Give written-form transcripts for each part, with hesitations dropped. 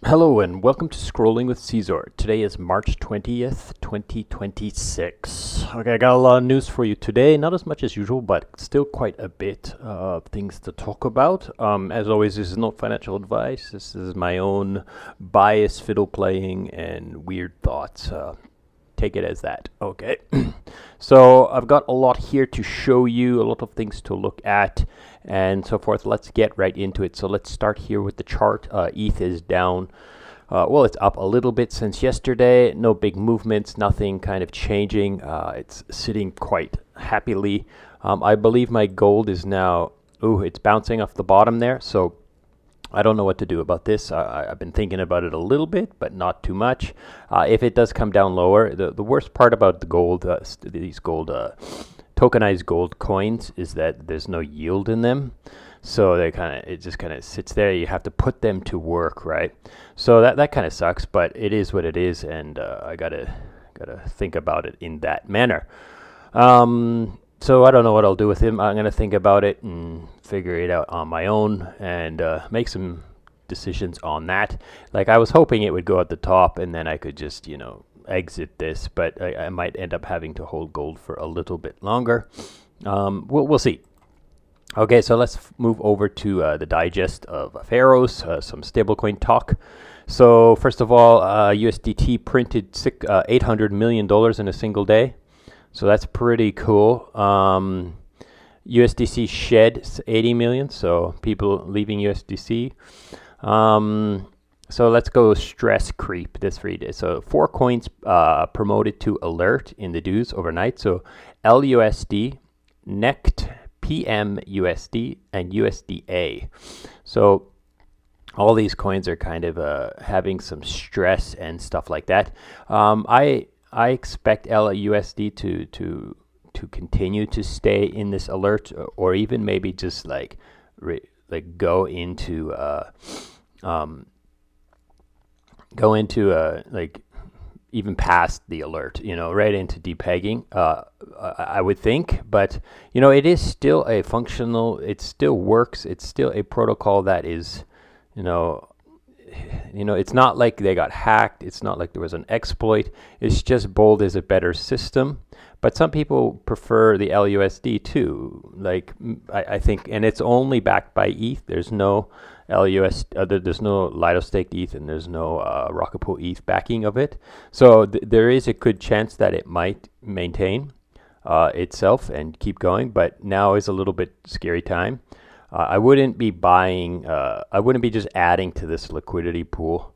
Hello and welcome to Scrolling with Ceazor. Today is March 20th, 2026. Okay, I got a lot of news for you today. Not as much as usual, but still quite a bit of things to talk about. As always, this is not financial advice. This is my own bias, fiddle playing, and weird thoughts. Take it as that. Okay. So I've got a lot here to show you, a lot of things to look at, and so forth. Let's get right into it. So let's start here with the chart. ETH is down. Well, it's up a little bit since yesterday. No big movements, nothing kind of changing. It's sitting quite happily. I believe my gold is now, it's bouncing off the bottom there. So I don't know what to do about this. I've been thinking about it a little bit, but not too much. If it does come down lower, the worst part about the gold, these gold, tokenized gold coins, is that there's no yield in them. So it just kind of sits there. You have to put them to work, right? So that kind of sucks, but it is what it is, and I gotta think about it in that manner. So I don't know what I'll do with him. I'm gonna think about it and figure it out on my own and make some decisions on that. Like, I was hoping it would go at the top and then I could just exit this, but I might end up having to hold gold for a little bit longer. We'll see. Okay, so let's move over to the digest of Pharaohs, some stablecoin talk. So first of all, USDT printed $800 million in a single day. So that's pretty cool. USDC shed 80 million, so people leaving USDC. So let's go stress creep this 3 days. So 4 coins promoted to alert in the dues overnight. So LUSD, NECT, PMUSD, and USDA. So all these coins are kind of having some stress and stuff like that. I expect LUSD to continue to stay in this alert, or even maybe just go into even past the alert, right into depegging. I would think, but it is still a functional. It still works. It's still a protocol that is, it's not like they got hacked. It's not like there was an exploit. It's just Bold is a better system. But some people prefer the LUSD too. I think, and it's only backed by ETH. There's no there's no Lido staked ETH, and there's no Rocket Pool ETH backing of it. So there is a good chance that it might maintain itself and keep going. But now is a little bit scary time. I wouldn't be buying, I wouldn't be just adding to this liquidity pool.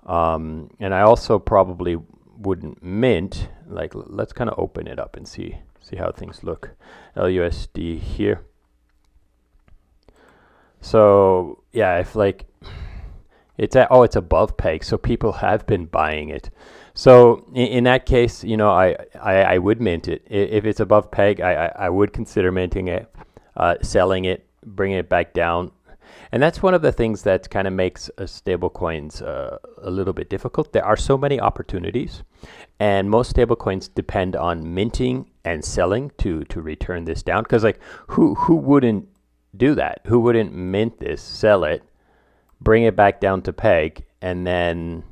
And I also probably wouldn't mint. Let's kind of open it up and see how things look. LUSD here. So yeah, if it's above peg, so people have been buying it. So in that case, I would mint it. If it's above peg, I would consider minting it, selling it, bringing it back down. And that's one of the things that kind of makes stable coins a little bit difficult. There are so many opportunities, and most stable coins depend on minting and selling to return this down. Because who wouldn't do that? Who wouldn't mint this, sell it, bring it back down to peg, and then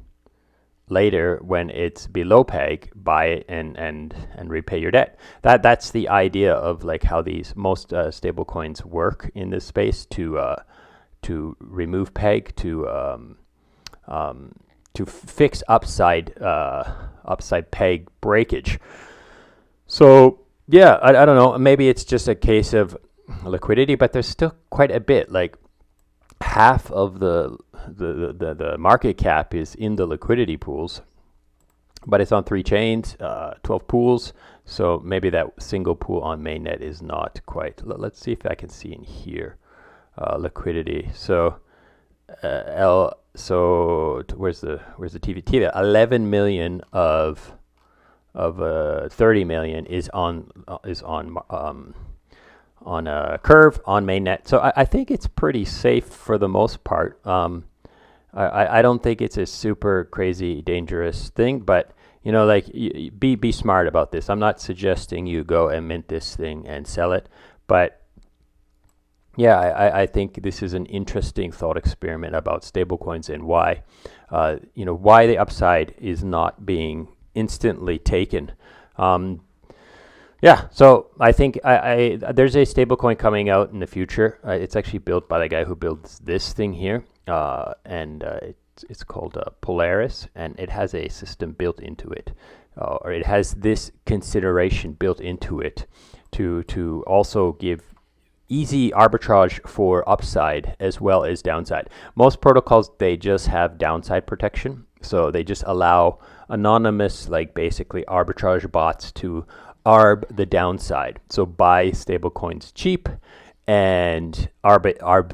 later, when it's below peg, buy it and repay your debt. That's the idea of how these most stable coins work in this space, to remove peg, to fix upside peg breakage. So yeah, I don't know. Maybe it's just a case of liquidity, but there's still quite a bit. Half of the market cap is in the liquidity pools, but it's on 3 chains, 12 pools. So maybe that single pool on mainnet is not quite. Let's see if I can see in here liquidity. So where's the TV? TV 11 million of 30 million is on a curve on mainnet. So I think it's pretty safe for the most part. I don't think it's a super crazy dangerous thing, but be smart about this. I'm not suggesting you go and mint this thing and sell it, but yeah, I think this is an interesting thought experiment about stablecoins and why, why the upside is not being instantly taken. Um, yeah, so I think there's a stablecoin coming out in the future. It's actually built by the guy who builds this thing here, and it's called Polaris, and it has a system built into it, or it has this consideration built into it to also give easy arbitrage for upside as well as downside. Most protocols, they just have downside protection. So they just allow anonymous, like basically arbitrage bots to arb the downside. So buy stablecoins cheap and arb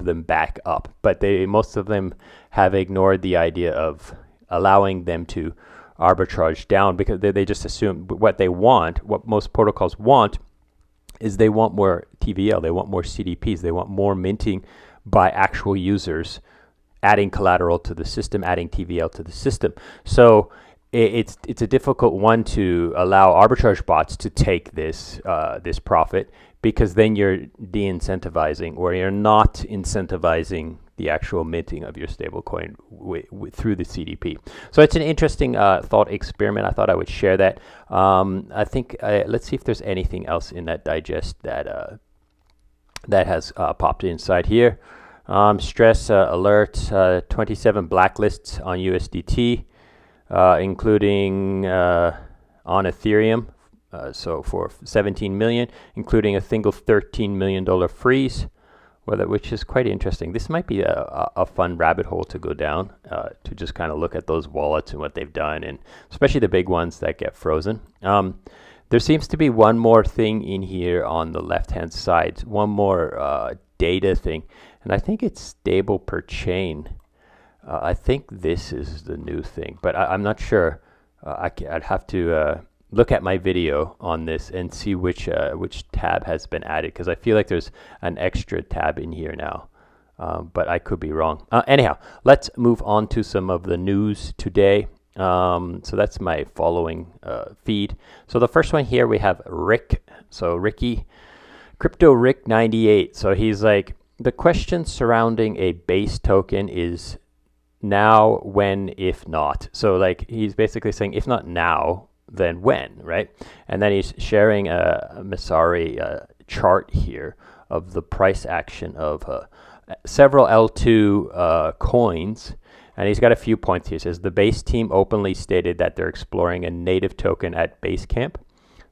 them back up. But most of them have ignored the idea of allowing them to arbitrage down, because they just assume what most protocols want is they want more TVL, they want more CDPs, they want more minting by actual users, adding collateral to the system, adding TVL to the system. So it's a difficult one to allow arbitrage bots to take this profit, because then you're de-incentivizing, or you're not incentivizing the actual minting of your stablecoin through the CDP. So it's an interesting thought experiment. I thought I would share that. I think let's see if there's anything else in that digest that has popped inside here. Stress alert: 27 blacklists on USDT, including on Ethereum. So for 17 million, including a single $13 million freeze, which is quite interesting. This might be a fun rabbit hole to go down, to just kind of look at those wallets and what they've done, and especially the big ones that get frozen. There seems to be one more thing in here on the left-hand side, one more data thing, and I think it's stable per chain. I think this is the new thing, but I'm not sure. I'd have to look at my video on this and see which tab has been added, because I feel like there's an extra tab in here now, but I could be wrong. Anyhow, let's move on to some of the news today. So that's my following feed. So the first one here, we have Rick. So Ricky, Crypto Rick 98. So he's like, the question surrounding a base token is now, when, if not. So like he's basically saying, if not now, then when, right? And then he's sharing a Masari chart here of the price action of several L2 coins. And he's got a few points here. He says, the base team openly stated that they're exploring a native token at Basecamp.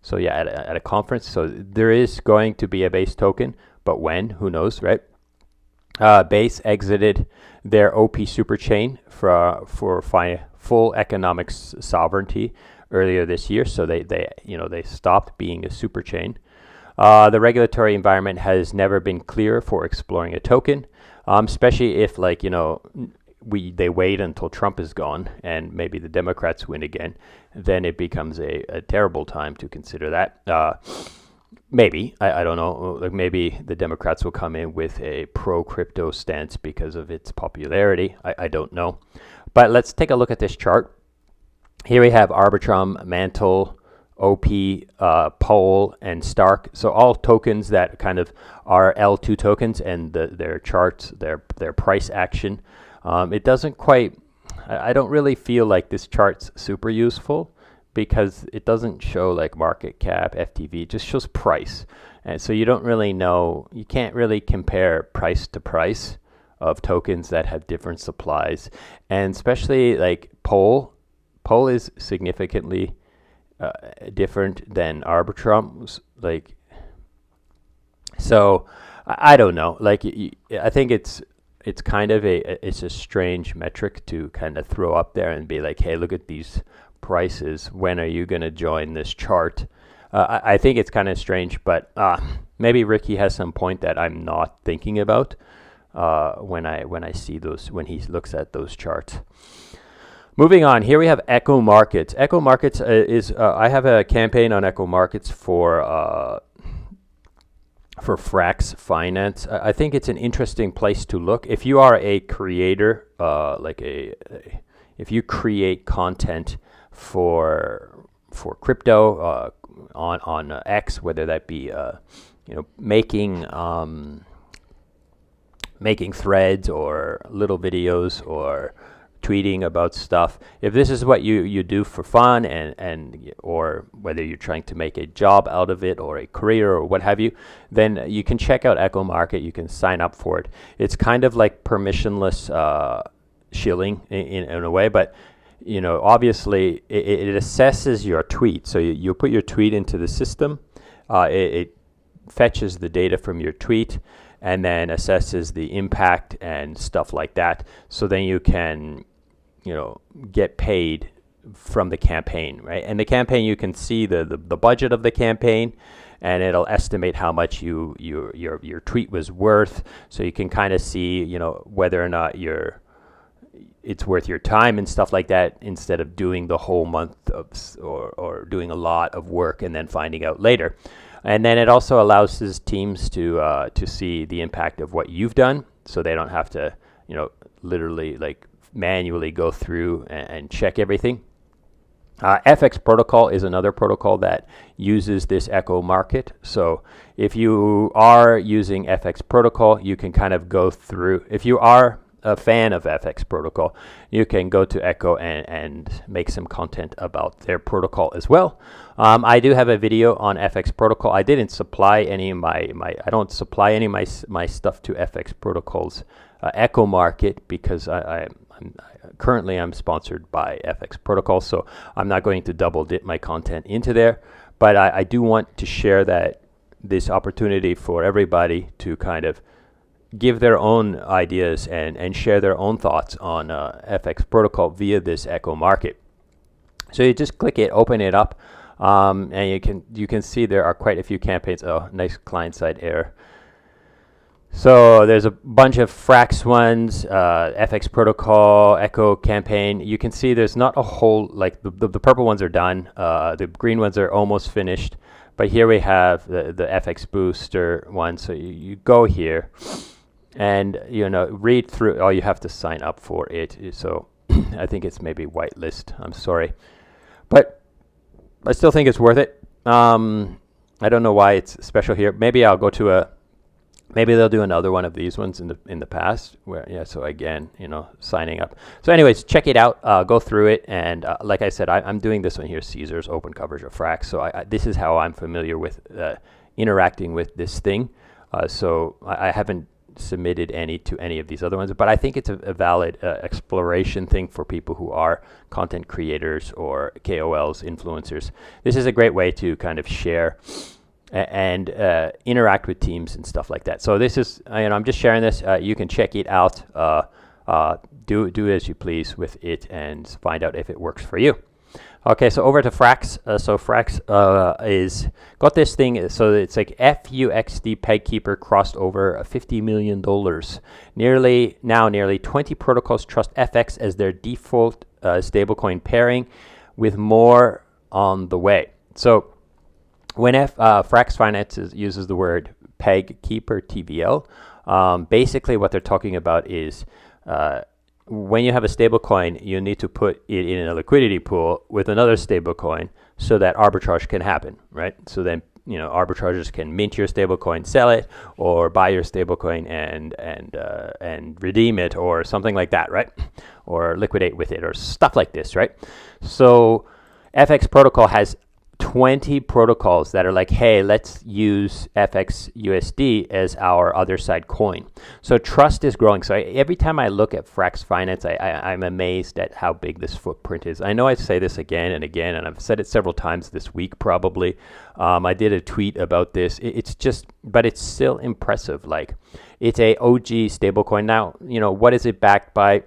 So yeah, at a conference. So there is going to be a base token, but when, who knows, right? Base exited their OP superchain for full economic sovereignty earlier this year, so they stopped being a superchain. The regulatory environment has never been clearer for exploring a token, especially if they wait until Trump is gone and maybe the Democrats win again. Then it becomes a terrible time to consider that. Maybe, I don't know, like maybe the Democrats will come in with a pro-crypto stance because of its popularity. I don't know. But let's take a look at this chart. Here we have Arbitrum, Mantle, OP, Pole, and Stark. So all tokens that kind of are L2 tokens, and their charts, their price action. It doesn't quite, I don't really feel like this chart's super useful, because it doesn't show like market cap, FTV, it just shows price. And so you don't really know, you can't really compare price to price of tokens that have different supplies. And especially like Pole is significantly different than Arbitrum. Like, so I don't know. Like, I think it's kind of it's a strange metric to kind of throw up there and be like, hey, look at these prices. When are you going to join this chart? I think it's kind of strange, but maybe Ricky has some point that I'm not thinking about when I see those, when he looks at those charts. Moving on, here we have Echo Markets. Echo Markets is I have a campaign on Echo Markets for Frax Finance. I think it's an interesting place to look if you are a creator, if you create content for crypto on X, whether that be making threads or little videos or tweeting about stuff. If this is what you do for fun and or whether you're trying to make a job out of it or a career or what have you, then you can check out Echo Market. You can sign up for it. It's kind of like permissionless shilling in a way, but obviously it assesses your tweet. So you put your tweet into the system. It fetches the data from your tweet and then assesses the impact and stuff like that. So then you can, get paid from the campaign, right? And the campaign, you can see the budget of the campaign, and it'll estimate how much your tweet was worth. So you can kind of see, whether or not it's worth your time and stuff like that, instead of doing the whole month or doing a lot of work and then finding out later. And then it also allows his teams to see the impact of what you've done, so they don't have to, literally like manually go through and check everything. FX protocol is another protocol that uses this Echo Market. So if you are using FX protocol, you can kind of go through. If you are a fan of FX protocol, you can go to Echo and make some content about their protocol as well. I do have a video on FX protocol. I didn't supply any of I don't supply any of my stuff to FX protocol's Echo Market, because currently I'm sponsored by FX protocol, so I'm not going to double dip my content into there. But I do want to share this opportunity for everybody to kind of give their own ideas and share their own thoughts on FX protocol via this Echo Market. So you just click it, open it up, and you can see there are quite a few campaigns. Oh, nice client-side error. So there's a bunch of Frax ones, FX protocol, Echo campaign. You can see there's not a whole, like the purple ones are done. The green ones are almost finished. But here we have the FX booster one. So you go here and, read through. Oh, you have to sign up for it. So I think it's maybe whitelist. I'm sorry. But I still think it's worth it. I don't know why it's special here. Maybe I'll go to maybe they'll do another one of these ones in the past where, so again, signing up. So anyways, check it out, go through it. And like I said, I'm doing this one here, Ceazor's open coverage of Frax. So this is how I'm familiar with interacting with this thing. So I haven't submitted any to any of these other ones, but I think it's a valid exploration thing for people who are content creators or KOLs, influencers. This is a great way to kind of share and interact with teams and stuff like that. So this is, I'm just sharing this. You can check it out. Do as you please with it and find out if it works for you. Okay, so over to Frax. So Frax is got this thing. So it's like FUXD PegKeeper crossed over $50 million. Nearly 20 protocols trust FX as their default stablecoin pairing, with more on the way. So when Frax Finance uses the word PegKeeper, TVL, basically what they're talking about is when you have a stablecoin, you need to put it in a liquidity pool with another stablecoin so that arbitrage can happen, right? So then, arbitragers can mint your stablecoin, sell it, or buy your stablecoin and redeem it, or something like that, right? Or liquidate with it, or stuff like this, right? So FX protocol has 20 protocols that are like, hey, let's use FX USD as our other side coin. So trust is growing. So every time I look at Frax Finance, I'm amazed at how big this footprint is. I know I say this again and again, and I've said it several times this week probably. I did a tweet about this. But it's still impressive. Like, it's a OG stablecoin. Now, what is it backed by?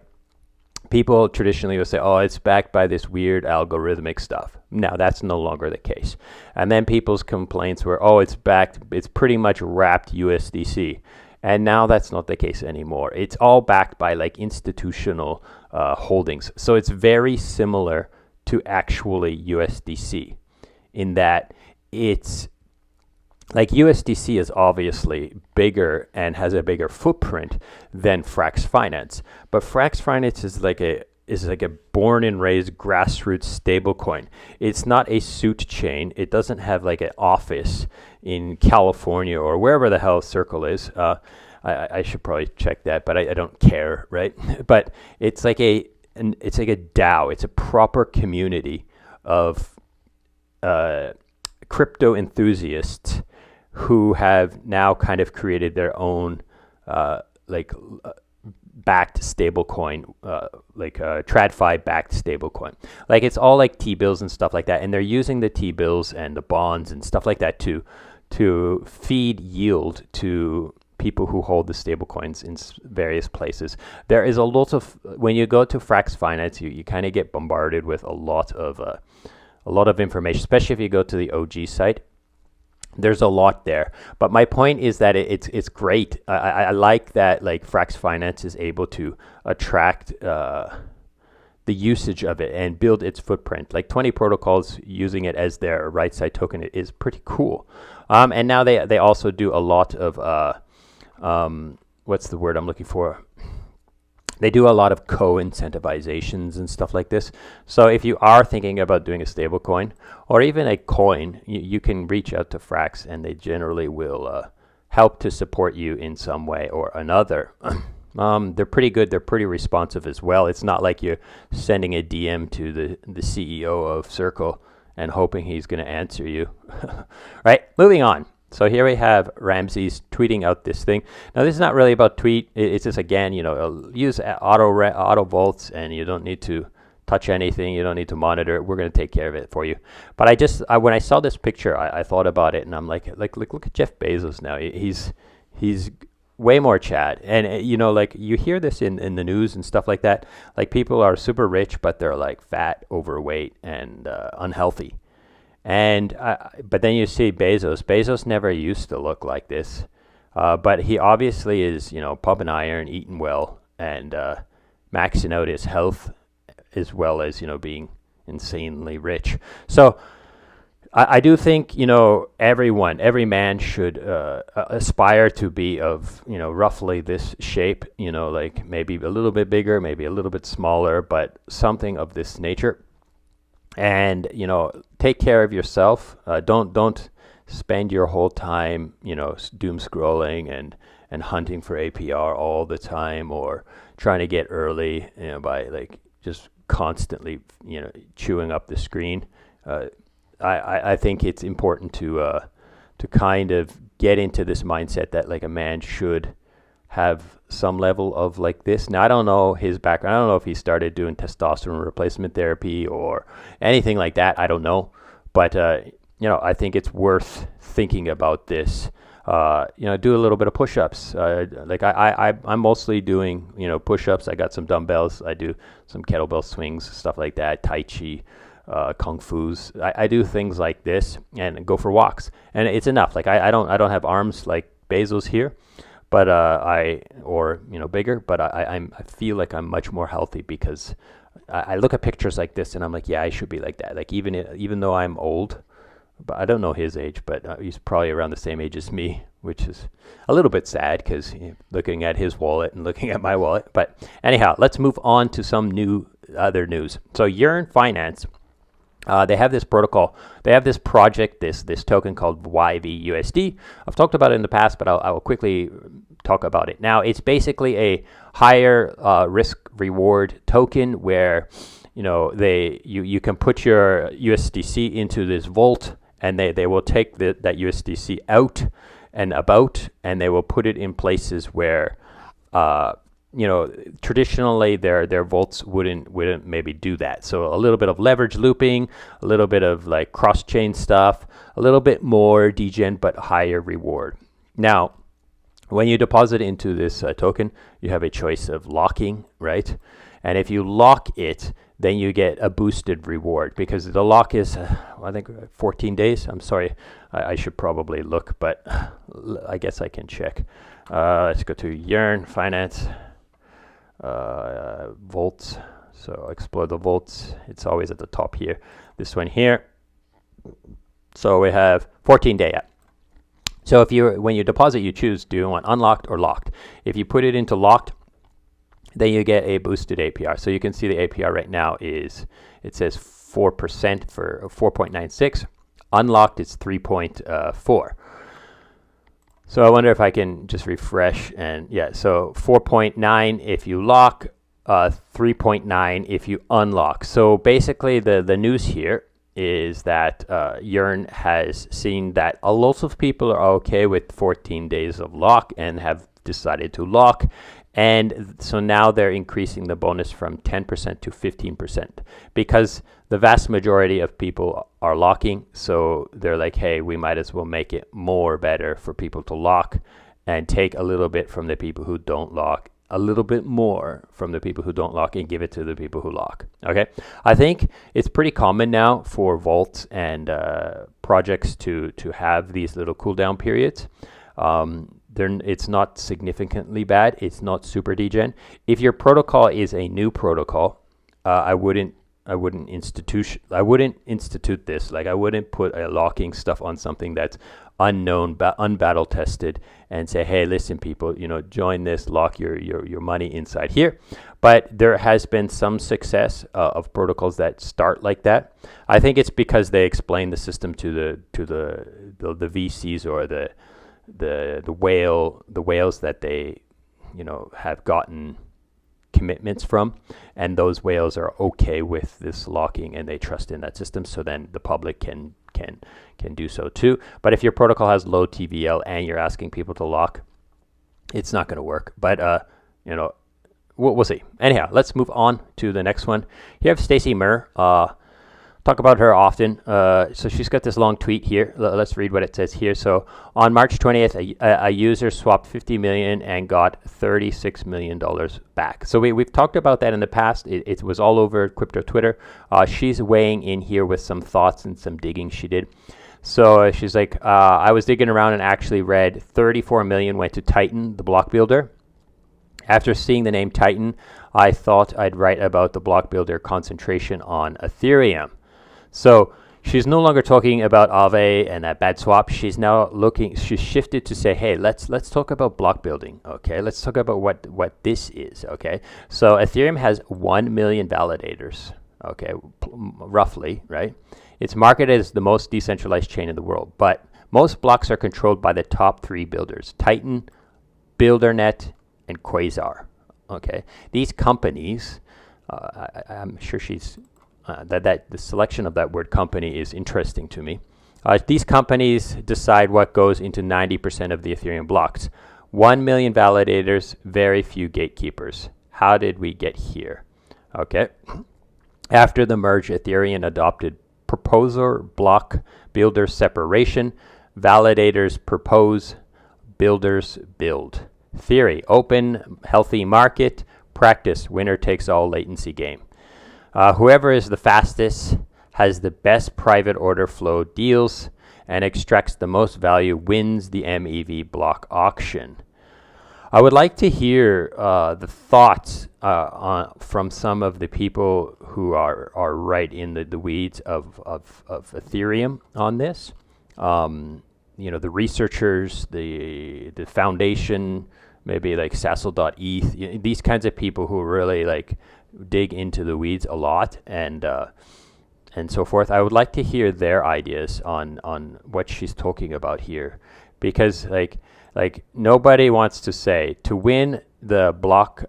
People traditionally will say, oh, it's backed by this weird algorithmic stuff. Now, that's no longer the case. And then people's complaints were, oh, it's pretty much wrapped USDC. And now that's not the case anymore. It's all backed by like institutional holdings. So it's very similar to actually USDC in that it's like USDC is obviously bigger and has a bigger footprint than Frax Finance, but Frax Finance is like a born and raised grassroots stablecoin. It's not a suit chain. It doesn't have like an office. in California or wherever the hell Circle is. I should probably check that, but I don't care, right? But it's like it's like a DAO. It's a proper community of crypto enthusiasts who have now kind of created their own backed stablecoin, TradFi backed stablecoin. Like it's all like T-bills and stuff like that, and they're using the T-bills and the bonds and stuff like that to feed yield to people who hold the stablecoins in various places. There is a lot of, when you go to Frax Finance, you kind of get bombarded with a lot of information, especially if you go to the OG site. There's a lot there, but my point is that it's great. I like that like Frax Finance is able to attract the usage of it and build its footprint. Like 20 protocols using it as their right side token is pretty cool. And now they also do a lot of what's the word I'm looking for? They do a lot of co-incentivizations and stuff like this. So if you are thinking about doing a stable coin or even a coin, you can reach out to Frax and they generally will help to support you in some way or another. They're pretty good. They're pretty responsive as well. It's not like you're sending a DM to the CEO of Circle and hoping he's going to answer you. Right, moving on. So here we have Ramses tweeting out this thing. Now this is not really about tweet. It's just, again, use auto vaults and you don't need to touch anything. You don't need to monitor it. We're going to take care of it for you. But when I saw this picture, I thought about it and I'm like, look at Jeff Bezos now. He's way more Chad. And like you hear this in the news and stuff like that. Like people are super rich, but they're like fat, overweight, and unhealthy. And but then you see Bezos. Bezos never used to look like this, but he obviously is, pumping iron, eating well, and maxing out his health, as well as being insanely rich. So I do think every man should aspire to be of roughly this shape. Like maybe a little bit bigger, maybe a little bit smaller, but something of this nature. And take care of yourself. Don't spend your whole time doom scrolling and hunting for APR all the time, or trying to get early by like just constantly chewing up the screen. I think it's important to kind of get into this mindset that like a man should have some level of like this. Now, I don't know his background. I don't know if he started doing testosterone replacement therapy or anything like that. I don't know. But, I think it's worth thinking about this. Do a little bit of push-ups. I'm mostly doing, push-ups. I got some dumbbells. I do some kettlebell swings, stuff like that, Tai Chi, Kung Fu's. I do things like this and go for walks. And it's enough. Like I don't have arms like Bezos here. But bigger. But I feel like I'm much more healthy because I look at pictures like this and I'm like, yeah, I should be like that. Like even though I'm old, but I don't know his age, but he's probably around the same age as me, which is a little bit sad because looking at his wallet and looking at my wallet. But anyhow, let's move on to some other news. So Yearn Finance. They have this protocol. They have this project, this token called YVUSD. I've talked about it in the past, but I will quickly talk about it. Now, it's basically a higher risk reward token where you can put your USDC into this vault, and they will take that USDC out and about, and they will put it in places where traditionally their vaults wouldn't maybe do that. So a little bit of leverage looping, a little bit of like cross-chain stuff, a little bit more degen, but higher reward. Now, when you deposit into this token, you have a choice of locking, right? And if you lock it, then you get a boosted reward because the lock is, I think, 14 days. I'm sorry, I should probably look, but I guess I can check. Let's go to Yearn Finance. Volts. So explore the volts. It's always at the top here. This one here. So we have 14 day. So when you deposit, you choose, do you want unlocked or locked? If you put it into locked, then you get a boosted APR. So you can see the APR right now it says 4% for 4.96. Unlocked, it's 3.4. So I wonder if I can just refresh, and yeah, so 4.9 if you lock, 3.9 if you unlock. So basically the news here is that Yearn has seen that a lot of people are okay with 14 days of lock and have decided to lock. And so now they're increasing the bonus from 10% to 15% because the vast majority of people are locking. So they're like, hey, we might as well make it more better for people to lock and take a little bit from the people who don't lock, a little bit more from the people who don't lock, and give it to the people who lock. Okay. I think it's pretty common now for vaults and projects to have these little cooldown periods. It's not significantly bad. It's not super degen. If your protocol is a new protocol, I wouldn't institute this. Like, I wouldn't put a locking stuff on something that's unknown, unbattle tested, and say, hey, listen, people, join this, lock your money inside here. But there has been some success of protocols that start like that. I think it's because they explain the system to the VCs or the whales that they have gotten commitments from, and those whales are okay with this locking and they trust in that system, so then the public can do so too. But if your protocol has low TVL and you're asking people to lock, it's not going to work. But we'll see. Anyhow, let's move on to the next one. You have Stacy Murr. Talk about her often. So she's got this long tweet here. Let's read what it says here. So on March 20th, a user swapped 50 million and got $36 million back. So we've talked about that in the past. It was all over crypto Twitter. She's weighing in here with some thoughts and some digging she did. So she's like, I was digging around and actually read 34 million went to Titan, the block builder. After seeing the name Titan, I thought I'd write about the block builder concentration on Ethereum. So she's no longer talking about Aave and that bad swap. She's now she's shifted to say, hey, let's talk about block building. Okay, let's talk about what this is. Okay, so Ethereum has 1 million validators. Okay, roughly, right? It's marketed as the most decentralized chain in the world, but most blocks are controlled by the top 3 builders: Titan, BuilderNet, and Ceazor. Okay, these companies, I'm sure she's. That the selection of that word company is interesting to me. These companies decide what goes into 90% of the Ethereum blocks. 1 million validators, very few gatekeepers. How did we get here? Okay. After the merge, Ethereum adopted proposer block builder separation. Validators propose, builders build. Theory: open, healthy market. Practice: winner takes all latency game. Whoever is the fastest, has the best private order flow deals, and extracts the most value wins the MEV block auction. I would like to hear the thoughts from some of the people who are right in the weeds of Ethereum on this. The researchers, the foundation, maybe like Ceazor.eth, these kinds of people who really dig into the weeds a lot and so forth. I would like to hear their ideas on what she's talking about here, because like nobody wants to say to win the block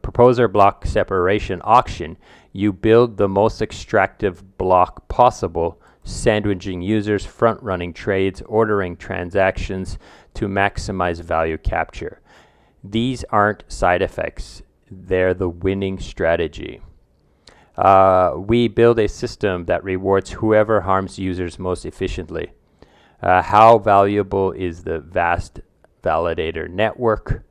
proposer block separation auction, you build the most extractive block possible, sandwiching users, front running trades, ordering transactions to maximize value capture. These aren't side effects. They're the winning strategy. We build a system that rewards whoever harms users most efficiently. How valuable is the vast validator network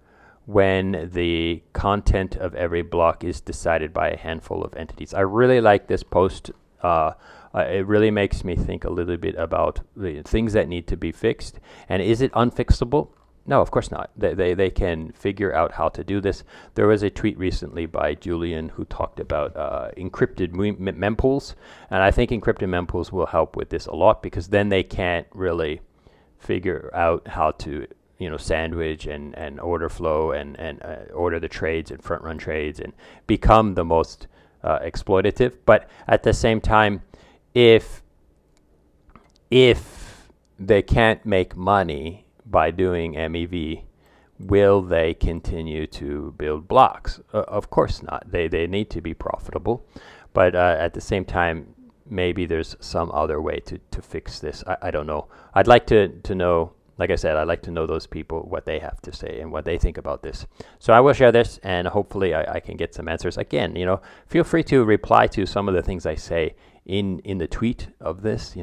when the content of every block is decided by a handful of entities? I really like this post. It really makes me think a little bit about the things that need to be fixed. And is it unfixable? No, of course not. They can figure out how to do this. There was a tweet recently by Julian who talked about encrypted mempools, and I think encrypted mempools will help with this a lot, because then they can't really figure out how to sandwich and order flow and order the trades and front run trades and become the most exploitative. But at the same time, if they can't make money by doing MEV, will they continue to build blocks? Of course not. They need to be profitable, but at the same time, maybe there's some other way to fix this. I don't know. I'd like to know, like I said, I'd like to know those people, what they have to say and what they think about this. So I will share this, and hopefully I can get some answers. Again, feel free to reply to some of the things I say in the tweet of this.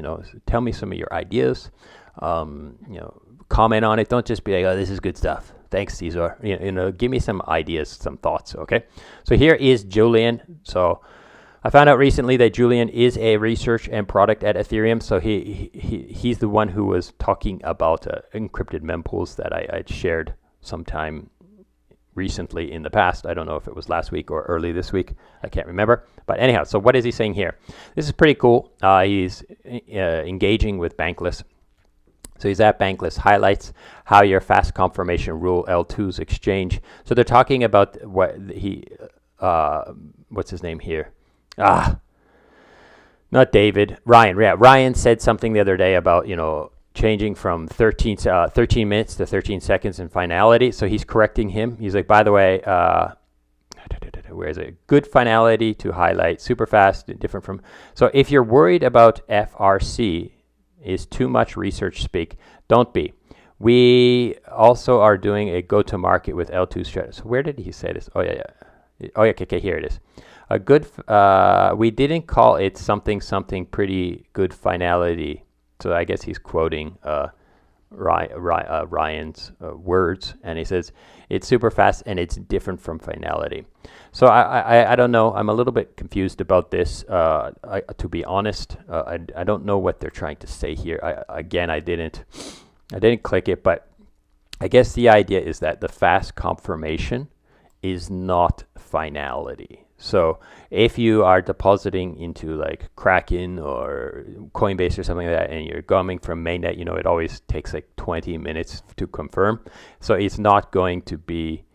Tell me some of your ideas. Comment on it. Don't just be like, oh, this is good stuff. Thanks, Ceazor. Give me some ideas, some thoughts, okay? So here is Julian. So I found out recently that Julian is a research and product at Ethereum. So he's the one who was talking about encrypted mempools that I shared sometime recently in the past. I don't know if it was last week or early this week. I can't remember. But anyhow, so what is he saying here? This is pretty cool. He's engaging with Bankless. So he's at Bankless, highlights how your fast confirmation rule L2's exchange. So they're talking about what what's his name here? Not David, Ryan. Yeah, Ryan said something the other day about, changing from 13 minutes to 13 seconds in finality. So he's correcting him. He's like, by the way, where is it? Good finality to highlight, super fast, different from. So if you're worried about FRC is too much research speak, don't be. We also are doing a go-to-market with L2 strategy. So where did he say this? Oh, yeah. Okay, here it is. A good, we didn't call it something pretty good finality. So I guess he's quoting Ryan's words, and he says it's super fast and it's different from finality. So I don't know. I'm a little bit confused about this. To be honest, I don't know what they're trying to say here. I didn't click it, but I guess the idea is that the fast confirmation is not finality. So if you are depositing into like Kraken or Coinbase or something like that, and you're coming from mainnet, it always takes like 20 minutes to confirm. So it's not going to be,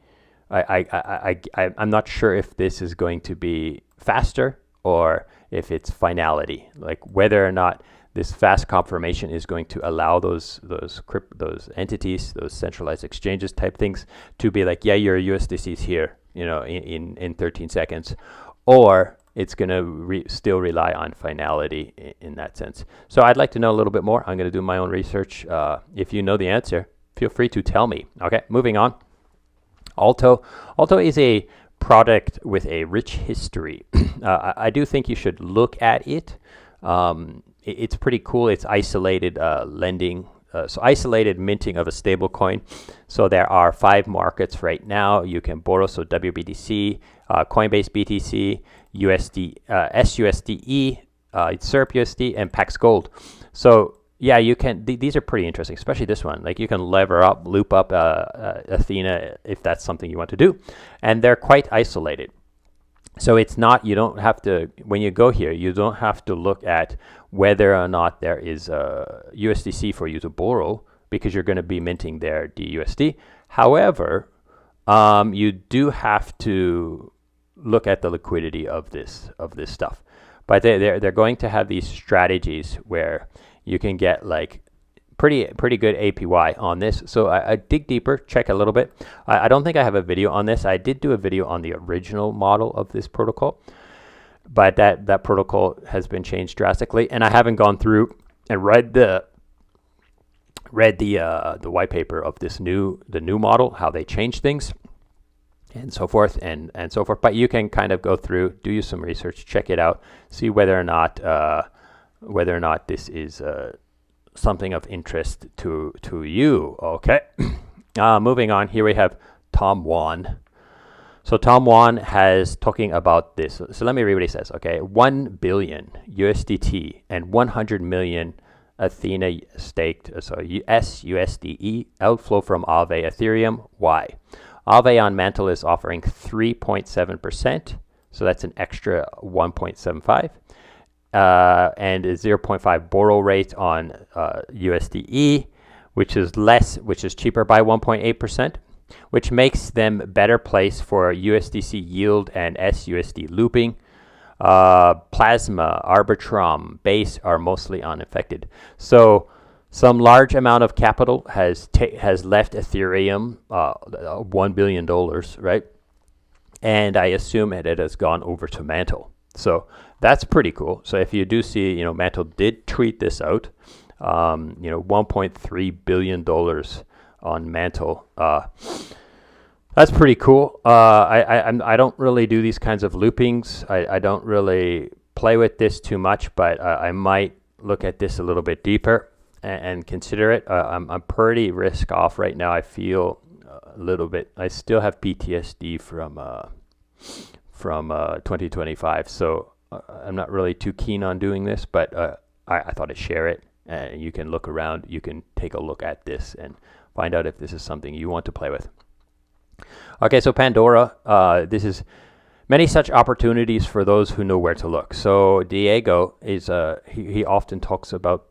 I'm not sure if this is going to be faster or if it's finality, like whether or not this fast confirmation is going to allow those entities, those centralized exchanges type things to be like, yeah, your USDC is here, in 13 seconds, or it's going to still rely on finality in that sense. So I'd like to know a little bit more. I'm going to do my own research. If you know the answer, feel free to tell me. Okay, moving on. Alto is a product with a rich history. I do think you should look at it. It's pretty cool. It's isolated lending. So isolated minting of a stable coin. So there are 5 markets right now. You can borrow, so WBTC, Coinbase BTC, SUSDE, SERP USD, and Pax Gold. So yeah, you can. These are pretty interesting, especially this one. Like you can loop up Athena if that's something you want to do, and they're quite isolated. So it's not, you don't have to, when you go here, you don't have to look at whether or not there is a USDC for you to borrow, because you're going to be minting their DUSD. However, you do have to look at the liquidity of this stuff. But they're going to have these strategies where you can get like pretty good APY on this. So I dig deeper, check a little bit. I don't think I have a video on this. I did do a video on the original model of this protocol, but that protocol has been changed drastically, and I haven't gone through and read the white paper of the new model, how they change things, and so forth and so forth. But you can kind of go through, do some research, check it out, see whether or not this is something of interest to you. Okay. Moving on, here we have Tom Wan. So Tom Wan has talking about this. So let me read what he says. Okay, 1 billion USDT and 100 million Athena staked, so SUSDE outflow from Aave Ethereum. Why? Aave on Mantle is offering 3.7%, so that's an extra 1.75. And a 0.5 borrow rate on USDE, which is cheaper by 1.8%, which makes them better place for USDC yield and SUSD looping. Plasma, Arbitrum, Base are mostly unaffected. So Some large amount of capital has left Ethereum, $1 billion, right? And I assume it has gone over to Mantle. So that's pretty cool. So if you do see, Mantle did tweet this out, $1.3 billion on Mantle. That's pretty cool. I don't really do these kinds of loopings. I don't really play with this too much, but I might look at this a little bit deeper and consider it. I'm pretty risk off right now. I feel a little bit. I still have PTSD from 2025, so I'm not really too keen on doing this. But I thought I'd share it, and you can look around. You can take a look at this and find out if this is something you want to play with. Okay, so Pandora. This is many such opportunities for those who know where to look. So Diego is he often talks about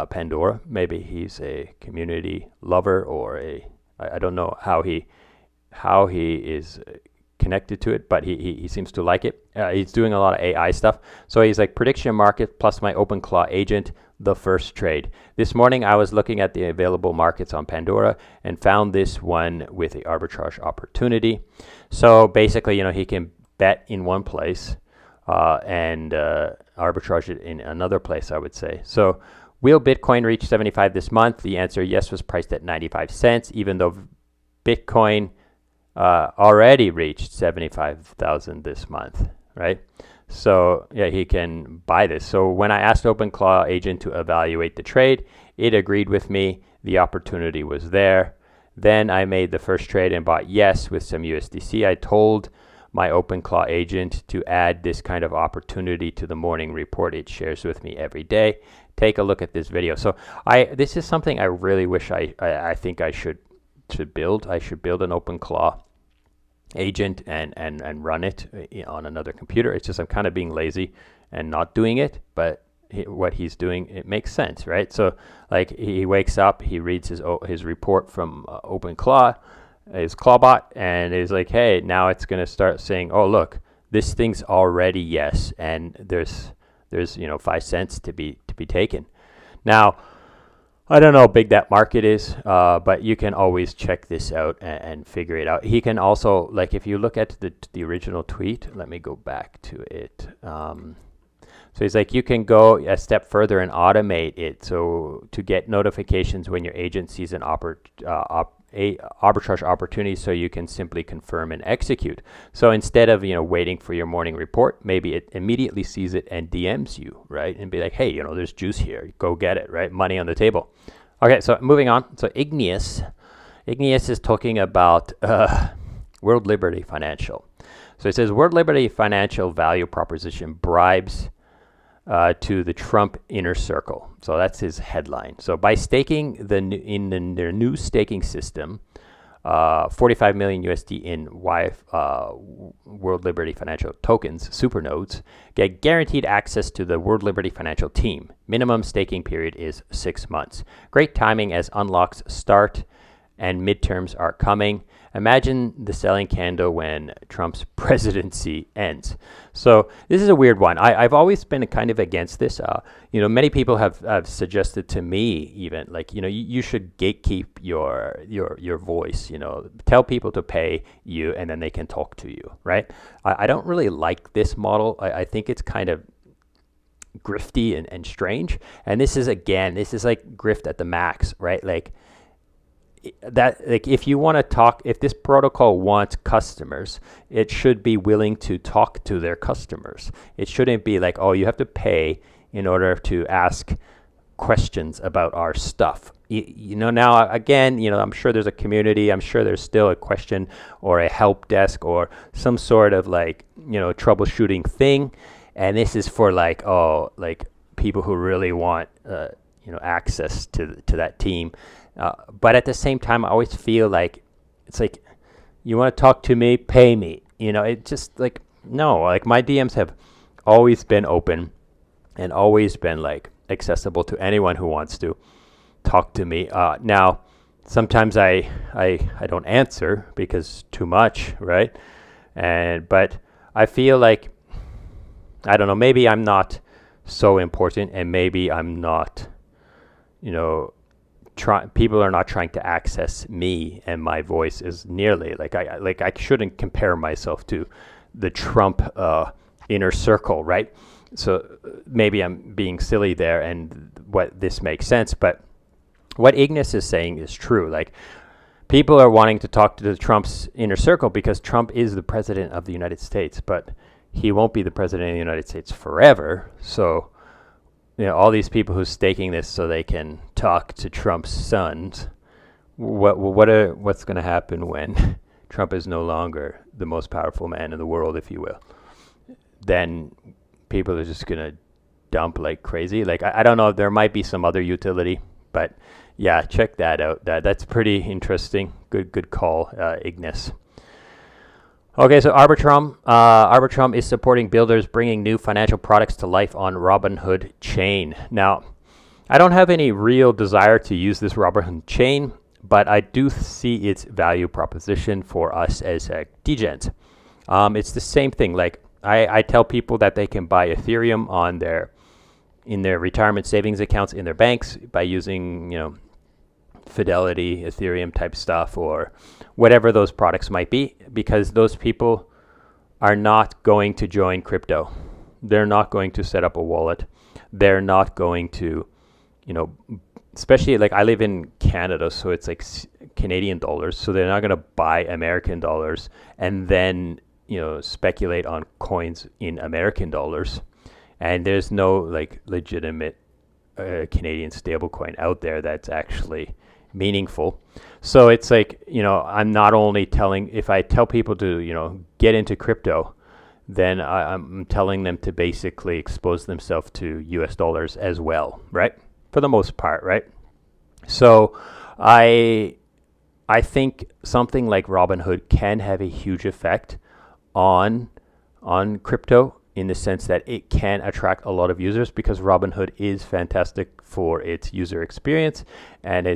Pandora. Maybe he's a community lover, or I don't know how he is connected to it, but he seems to like it. He's doing a lot of AI stuff. So he's like, prediction market plus my OpenClaw agent, the first trade. This morning I was looking at the available markets on Pandora and found this one with the arbitrage opportunity. So basically, he can bet in one place and arbitrage it in another place, I would say. So will Bitcoin reach 75 this month? The answer, yes, was priced at 95 cents, even though Bitcoin already reached 75,000 this month, right? So yeah, he can buy this. So when I asked OpenClaw agent to evaluate the trade, it agreed with me. The opportunity was there. Then I made the first trade and bought yes with some USDC. I told my OpenClaw agent to add this kind of opportunity to the morning report it shares with me every day. Take a look at this video. So this is something I really wish I think I should build. I should build an OpenClaw agent and run it on another computer. It's just I'm kind of being lazy and not doing it, but what he's doing, it makes sense, right? So like he wakes up, he reads his report from OpenClaw, his Clawbot, and is like, hey, now it's going to start saying, oh, look, this thing's already yes, and there's 5 cents to be taken. Now, I don't know how big that market is, but you can always check this out and figure it out. He can also, like, if you look at the original tweet, let me go back to it. So he's like, you can go a step further and automate it. So to get notifications when your agent sees an arbitrage opportunity, so you can simply confirm and execute. So instead of waiting for your morning report, maybe it immediately sees it and DMs you, right? And be like, hey, there's juice here, go get it, right? Money on the table. Okay, so moving on. So Igneous is talking about World Liberty Financial. So it says World Liberty Financial value proposition bribes to the Trump inner circle. So that's his headline. So by staking in their new staking system, 45 million USD in World Liberty Financial tokens, supernodes, get guaranteed access to the World Liberty Financial team. Minimum staking period is 6 months. Great timing as unlocks start and midterms are coming. Imagine the selling candle when Trump's presidency ends. So this is a weird one. I've always been kind of against this. Many people have suggested to me even like, you should gatekeep your voice. Tell people to pay you and then they can talk to you, right? I don't really like this model. I think it's kind of grifty and strange. And this is like grift at the max, right? Like, if you want to talk, if this protocol wants customers, it should be willing to talk to their customers. It shouldn't be like, oh, you have to pay in order to ask questions about our stuff. Now again, I'm sure there's a community. I'm sure there's still a question or a help desk or some sort of troubleshooting thing. And this is for people who really want access to that team. But at the same time, I always feel like it's like, you want to talk to me, pay me. It's just like, no, like my DMs have always been open and always been accessible to anyone who wants to talk to me. Now, sometimes I don't answer because too much, right? But I feel like, I don't know, maybe I'm not so important and maybe I'm not, people are not trying to access me and my voice as nearly. I shouldn't compare myself to the Trump inner circle, right? So maybe I'm being silly there, and what this makes sense, but what Ignis is saying is true. Like, people are wanting to talk to the Trump's inner circle because Trump is the president of the United States, but he won't be the president of the United States forever. So, all these people who's staking this so they can talk to Trump's sons, what's going to happen when Trump is no longer the most powerful man in the world, if you will? Then people are just going to dump like crazy. Like, I don't know, there might be some other utility, but yeah, check that out. That's pretty interesting. Good call, Ignis. Okay, so Arbitrum is supporting builders bringing new financial products to life on Robinhood chain. Now, I don't have any real desire to use this Robinhood chain, but I do see its value proposition for us as degens. It's the same thing. Like, I tell people that they can buy Ethereum in their retirement savings accounts in their banks by using, Fidelity, Ethereum type stuff, or whatever those products might be, because those people are not going to join crypto. They're not going to set up a wallet. They're not going to, especially like I live in Canada, so it's like Canadian dollars. So they're not going to buy American dollars and then, speculate on coins in American dollars. And there's no like legitimate Canadian stablecoin out there that's actually meaningful. So it's like, I'm not only if I tell people to, get into crypto, then I'm telling them to basically expose themselves to US dollars as well, right? For the most part, right? So I think something like Robinhood can have a huge effect on crypto, in the sense that it can attract a lot of users, because Robinhood is fantastic for its user experience, and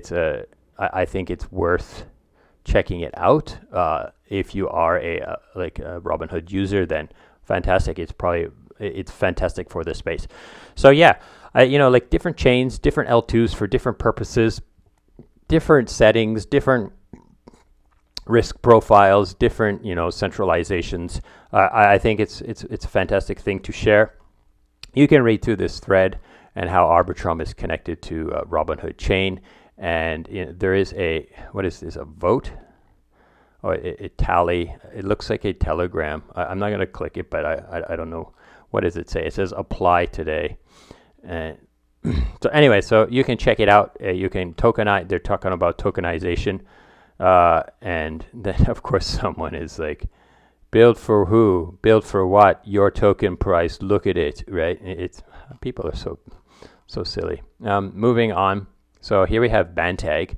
I think it's worth checking it out. If you are a Robinhood user, then fantastic. It's fantastic for this space. So yeah, like different chains, different L2s for different purposes, different settings, different risk profiles, different centralizations. I think it's a fantastic thing to share. You can read through this thread and how Arbitrum is connected to Robinhood chain, and there is a vote or a tally. It looks like a telegram. I'm not going to click it, but I don't know, what does it say? It says apply today. And so anyway, so you can check it out. You can tokenize. They're talking about tokenization. And then of course someone is like, build for who? Build for what? Your token price. Look at it, right? People are so silly. Moving on. So here we have Bantag.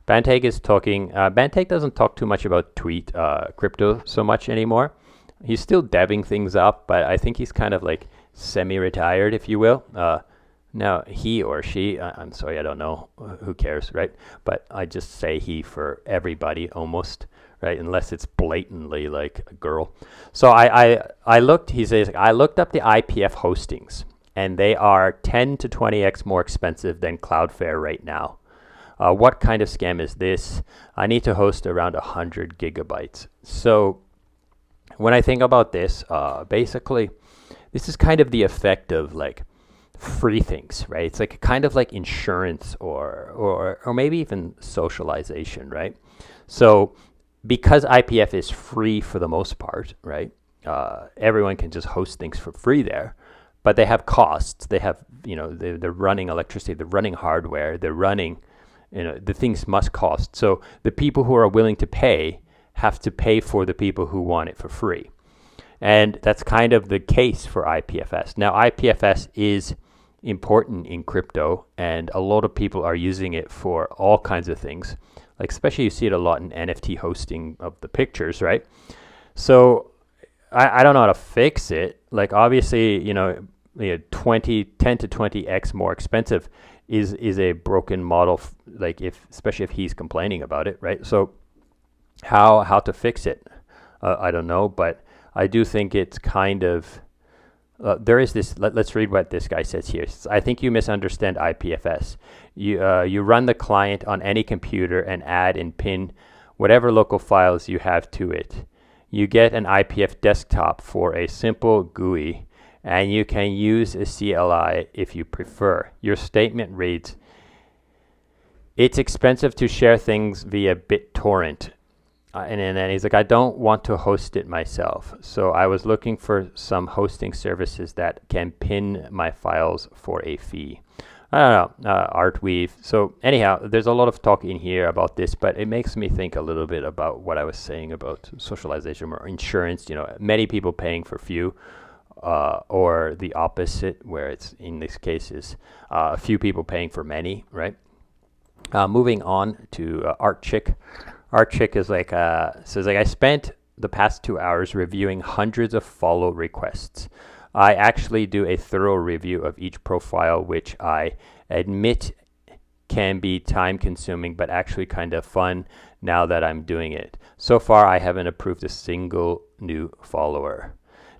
Bantag is talking. Bantag doesn't talk too much about tweet crypto so much anymore. He's still deving things up, but I think he's kind of like semi-retired, if you will. Now, he or she, I'm sorry, I don't know, who cares, right? But I just say he for everybody almost, right? Unless it's blatantly like a girl. So I looked, he says, I looked up the IPF hostings, and they are 10 to 20x more expensive than Cloudflare right now. What kind of scam is this? I need to host around 100 gigabytes. So when I think about this, basically, this is kind of the effect of like free things, right? It's like kind of like insurance or maybe even socialization, right? So because IPF is free for the most part, right? Everyone can just host things for free there, but they have costs. They have, they're running electricity, they're running hardware, they're running, the things must cost. So the people who are willing to pay have to pay for the people who want it for free. And that's kind of the case for IPFS. Now, IPFS is important in crypto, and a lot of people are using it for all kinds of things. Like, especially you see it a lot in NFT hosting of the pictures, right? So I don't know how to fix it. Like, obviously, 10 to 20x more expensive is a broken model, especially if he's complaining about it, right? So how to fix it? I don't know, but I do think it's kind of there is this. Let's read what this guy says here. I think you misunderstand IPFS. You run the client on any computer and add and pin whatever local files you have to it. You get an IPF desktop for a simple GUI, and you can use a CLI if you prefer. Your statement reads, "It's expensive to share things via BitTorrent." And then he's like, "I don't want to host it myself. So I was looking for some hosting services that can pin my files for a fee." I don't know, Artweave. So anyhow, there's a lot of talk in here about this, but it makes me think a little bit about what I was saying about socialization or insurance. Many people paying for few, or the opposite, where it's in this case is a few people paying for many, right? Moving on to Art Chick. Art Chick is says I spent the past 2 hours reviewing hundreds of follow requests. I actually do a thorough review of each profile, which I admit can be time consuming, but actually kind of fun now that I'm doing it. So far, I haven't approved a single new follower.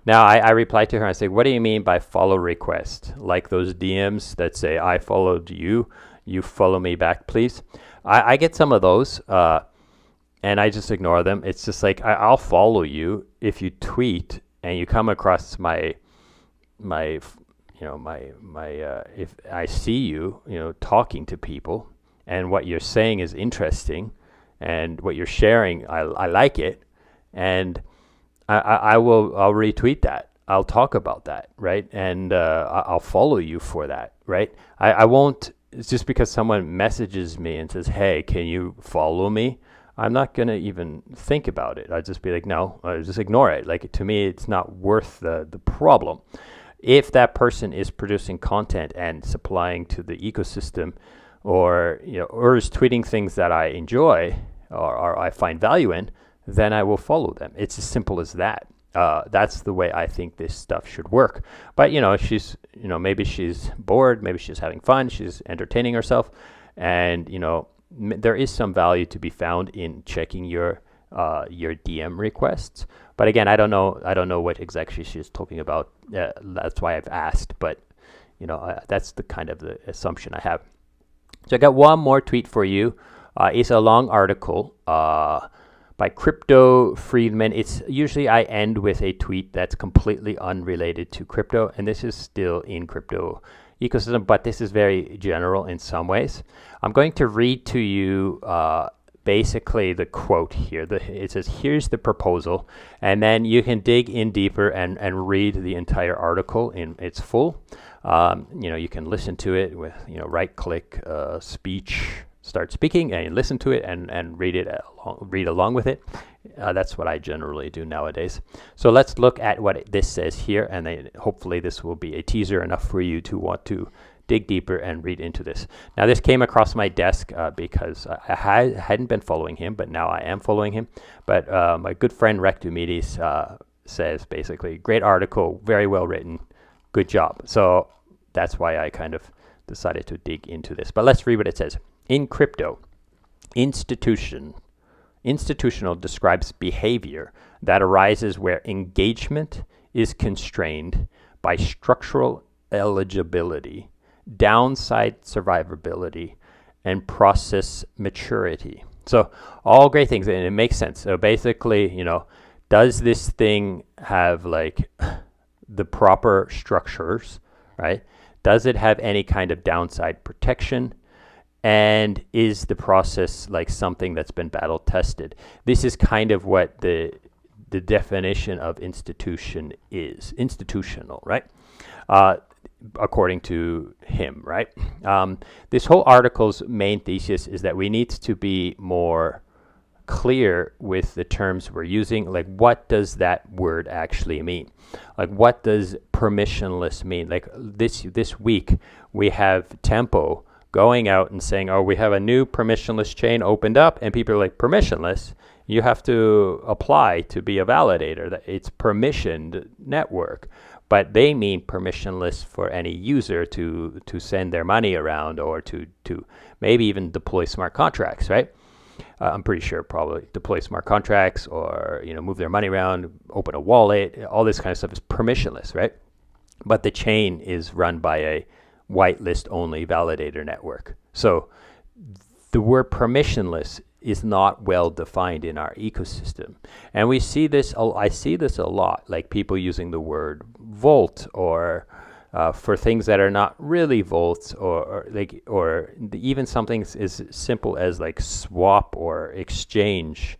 Now, I replied to her, I say, "What do you mean by follow request? Like those DMs that say, I followed you, you follow me back, please?" I get some of those. And I just ignore them. It's just like I'll follow you if you tweet and you come across if I see you, talking to people, and what you're saying is interesting, and what you're sharing, I like it, and I'll retweet that. I'll talk about that, right? And I'll follow you for that, right? I won't. It's just because someone messages me and says, "Hey, can you follow me?" I'm not going to even think about it. I'll just be like, no, I'll just ignore it. Like, to me, it's not worth the problem. If that person is producing content and supplying to the ecosystem, or is tweeting things that I enjoy or I find value in, then I will follow them. It's as simple as that. That's the way I think this stuff should work. But, she's, maybe she's bored, maybe she's having fun, she's entertaining herself, and, there is some value to be found in checking your DM requests. But again, I don't know what exactly she's talking about. That's why I've asked. But that's the kind of the assumption I have. So I got one more tweet for you. It's a long article by Crypto Friedman. It's usually I end with a tweet that's completely unrelated to crypto, and this is still in crypto ecosystem, but this is very general in some ways. I'm going to read to you basically the quote here. It says, "Here's the proposal," and then you can dig in deeper and read the entire article in its full. You can listen to it with right click speech, start speaking, and listen to it and read along with it. That's what I generally do nowadays. So let's look at what this says here, and then hopefully this will be a teaser enough for you to want to dig deeper and read into this. Now, this came across my desk because I hadn't been following him, but now I am following him. But my good friend Rectumides says basically, great article, very well written, good job. So that's why I kind of decided to dig into this. But let's read what it says. In crypto, institutional describes behavior that arises where engagement is constrained by structural eligibility, downside survivability, and process maturity. So all great things, and it makes sense. So basically, does this thing have like the proper structures, right? Does it have any kind of downside protection? And is the process like something that's been battle tested? This is kind of what the definition of institution is. Institutional, right? According to him, right? This whole article's main thesis is that we need to be more clear with the terms we're using. Like, what does that word actually mean? Like, what does permissionless mean? Like this week, we have Tempo going out and saying, "Oh, we have a new permissionless chain opened up," and people are like, "Permissionless? You have to apply to be a validator. That it's permissioned network." But they mean permissionless for any user to send their money around, or to maybe even deploy smart contracts, right? I'm pretty sure probably deploy smart contracts, or move their money around, open a wallet. All this kind of stuff is permissionless, right? but the chain is run by a whitelist only validator network. So the word permissionless is not well defined in our ecosystem. And we see this, I see this a lot, like people using the word vault or for things that are not really vaults, or even something as simple as like swap or exchange.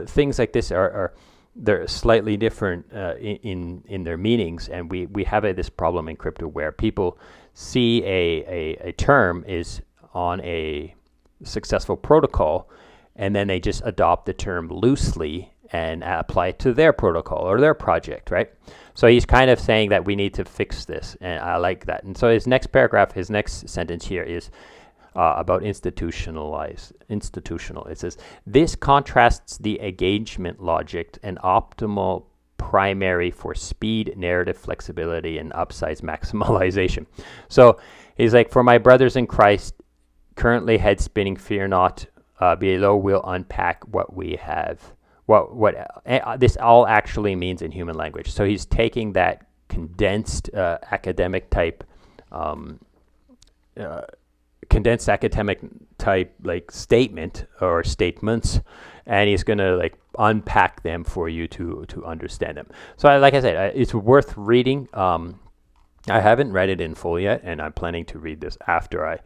Things like this are they're slightly different in their meanings, and we have this problem in crypto where people see a term is on a successful protocol, and then they just adopt the term loosely and apply it to their protocol or their project, right? So he's kind of saying that we need to fix this, and I like that. And so his next paragraph, his next sentence here is about institutional. It says, this contrasts the engagement logic and optimal primary for speed, narrative flexibility, and upsize maximalization. So he's like, for my brothers in Christ, currently head spinning, fear not. Below we'll unpack what we have, what this all actually means in human language. So he's taking that condensed academic type like statement or statements, and he's gonna like unpack them for you to understand them. So like I said, it's worth reading. I haven't read it in full yet, and I'm planning to read this after I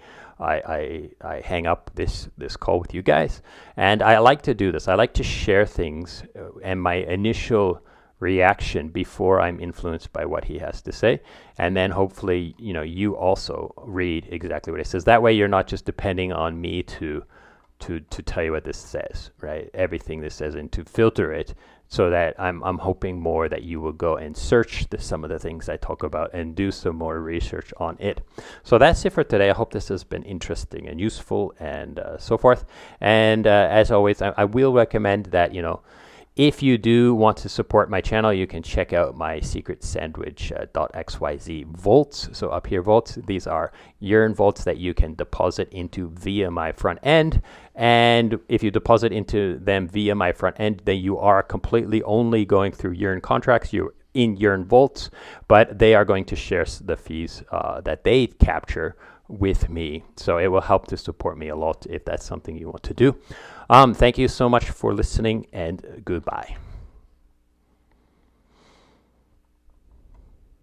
hang up this call with you guys. And I like to do this. I like to share things and my initial reaction before I'm influenced by what he has to say, and then hopefully you also read exactly what it says. That way you're not just depending on me to tell you what this says, right? Everything this says, and to filter it, so that I'm hoping more that you will go and search some of the things I talk about and do some more research on it. So that's it for today. I hope this has been interesting and useful and so forth. And as always, I will recommend that if you do want to support my channel, you can check out my secret sandwich .xyz vaults. So up here, vaults, these are Yearn vaults that you can deposit into via my front end. And if you deposit into them via my front end, then you are completely only going through Yearn contracts. You're in Yearn vaults, but they are going to share the fees that they capture with me. So it will help to support me a lot if that's something you want to do. Thank you so much for listening, and goodbye.